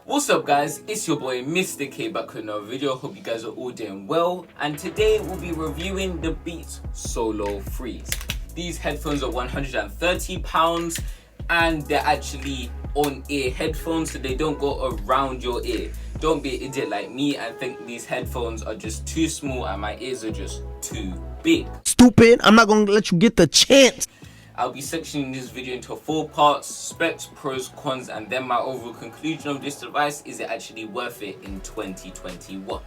What's up guys, it's your boy Mr. K back with another video. Hope you guys are all doing well, and today we'll be reviewing the Beats Solo Freeze. These headphones are £130 and they're actually on-ear headphones, so they don't go around your ear. Don't be an idiot like me and think these headphones are just too small and my ears are just too big. Stupid, I'm not gonna let you get the chance. I'll be sectioning this video into 4 parts: specs, pros, cons, and then my overall conclusion of this device. Is it actually worth it in 2021?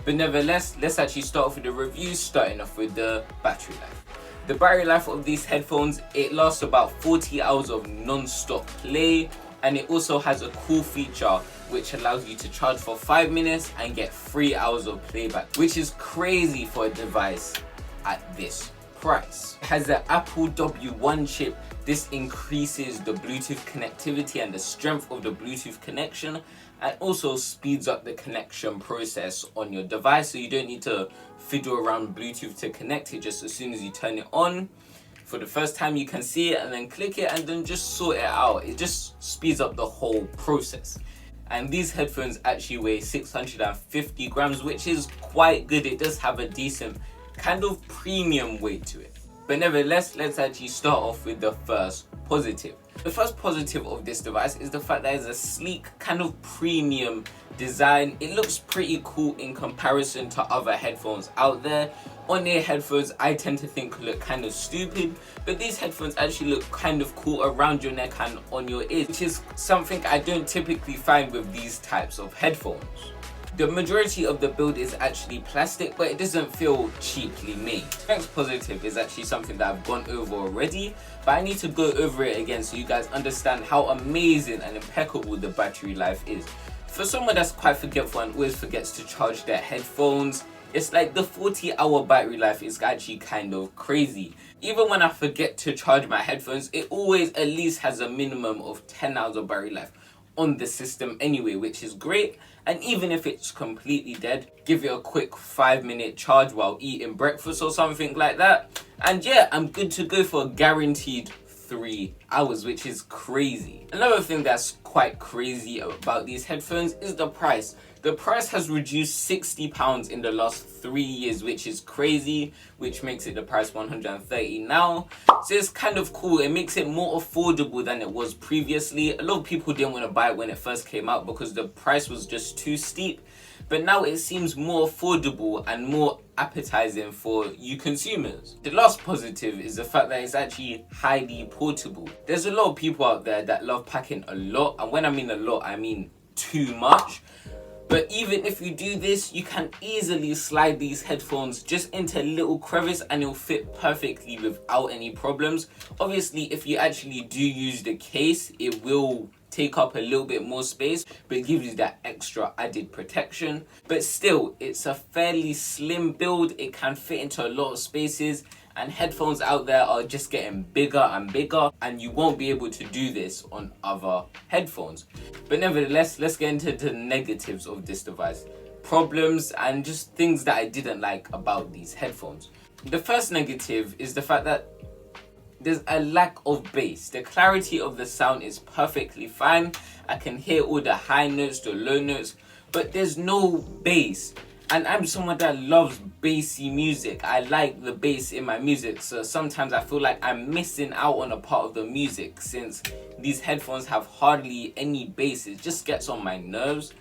But nevertheless, let's actually start off with the review, starting off with the battery life. The battery life of these headphones, it lasts about 40 hours of non-stop play, and it also has a cool feature which allows you to charge for 5 minutes and get 3 hours of playback, which is crazy for a device at this price. It has the Apple W1 chip. This increases the Bluetooth connectivity and the strength of the Bluetooth connection, and also speeds up the connection process on your device, so you don't need to fiddle around Bluetooth to connect it. Just as soon as you turn it on for the first time, you can see it and then click it and then just sort it out. It just speeds up the whole process. And these headphones actually weigh 650 grams, which is quite good. It does have a decent kind of premium weight to it. But nevertheless, let's actually start off with the first positive. The first positive of this device is the fact that it's a sleek kind of premium design. It looks pretty cool in comparison to other headphones out there. On-ear headphones, I tend to think look kind of stupid, but these headphones actually look kind of cool around your neck and on your ears, which is something I don't typically find with these types of headphones. The majority of the build is actually plastic, but it doesn't feel cheaply made. Next positive is actually something that I've gone over already, but I need to go over it again so you guys understand how amazing and impeccable the battery life is. For someone that's quite forgetful and always forgets to charge their headphones, it's like the 40-hour battery life is actually kind of crazy. Even when I forget to charge my headphones, it always at least has a minimum of 10 hours of battery life on the system anyway, which is great. And even if it's completely dead, give it a quick 5-minute charge while eating breakfast or something like that, and yeah, I'm good to go for a guaranteed 3 hours, which is crazy. Another thing that's quite crazy about these headphones is the price. The price has reduced £60 in the last 3 years, which is crazy, which makes it the price $130 now. So it's kind of cool. It makes it more affordable than it was previously. A lot of people didn't want to buy it when it first came out because the price was just too steep. But now it seems more affordable and more appetizing for you consumers. The last positive is the fact that it's actually highly portable. There's a lot of people out there that love packing a lot, and when I mean a lot, I mean too much. But even if you do this, you can easily slide these headphones just into a little crevice and it'll fit perfectly without any problems. Obviously, if you actually do use the case, it will take up a little bit more space, but it gives you that extra added protection. But still, it's a fairly slim build. It can fit into a lot of spaces, and headphones out there are just getting bigger and bigger, and you won't be able to do this on other headphones. But nevertheless, let's get into the negatives of this device, problems, and just things that I didn't like about these headphones. The first negative is the fact that there's a lack of bass. The clarity of the sound is perfectly fine. I can hear all the high notes, the low notes, but there's no bass. And I'm someone that loves bassy music. I like the bass in my music, so sometimes I feel like I'm missing out on a part of the music since these headphones have hardly any bass. It just gets on my nerves.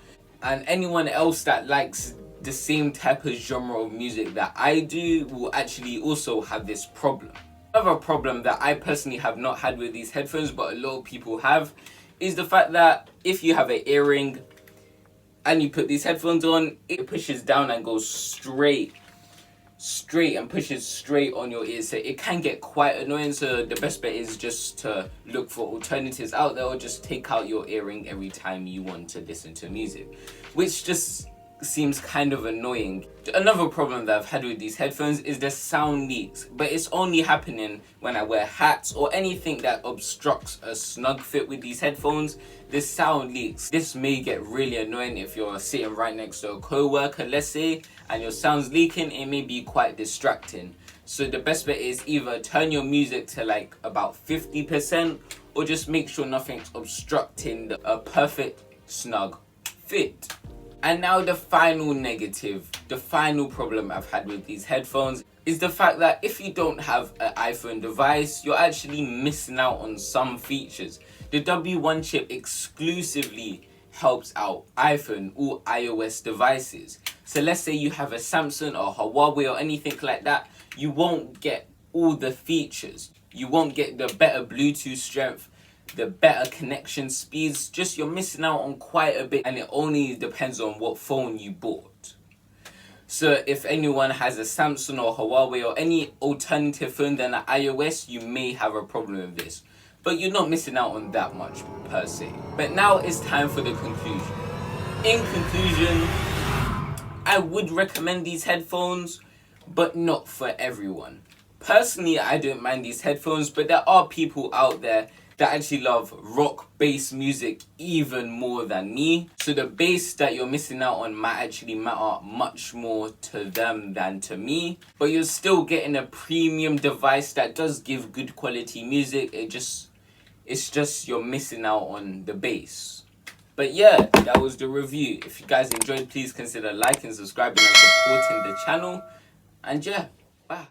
And anyone else that likes the same type of genre of music that I do will actually also have this problem. Another problem that I personally have not had with these headphones, but a lot of people have, is the fact that if you have an earring and you put these headphones on, it pushes down and goes straight and pushes straight on your ears, so it can get quite annoying. So the best bet is just to look for alternatives out there, or just take out your earring every time you want to listen to music, which just seems kind of annoying. Another problem that I've had with these headphones is the sound leaks, but it's only happening when I wear hats or anything that obstructs a snug fit with these headphones. The sound leaks. This may get really annoying if you're sitting right next to a co-worker, let's say, and your sound's leaking. It may be quite distracting. So the best bet is either turn your music to like about 50% or just make sure nothing's obstructing a perfect snug fit. And now the final negative, the final problem I've had with these headphones is the fact that if you don't have an iPhone device, you're actually missing out on some features. The W1 chip exclusively helps out iPhone or iOS devices. So let's say you have a Samsung or Huawei or anything like that, you won't get all the features. You won't get the better Bluetooth strength, the better connection speeds. Just you're missing out on quite a bit, and it only depends on what phone you bought. So if anyone has a Samsung or Huawei or any alternative phone than an iOS, you may have a problem with this. But you're not missing out on that much per se. But now it's time for the conclusion. In conclusion, I would recommend these headphones, but not for everyone. Personally, I don't mind these headphones, but there are people out there that actually love rock-based music even more than me. So the bass that you're missing out on might actually matter much more to them than to me. But you're still getting a premium device that does give good quality music. It's just you're missing out on the bass. But yeah, that was the review. If you guys enjoyed, please consider liking, subscribing and supporting the channel. And yeah, bye.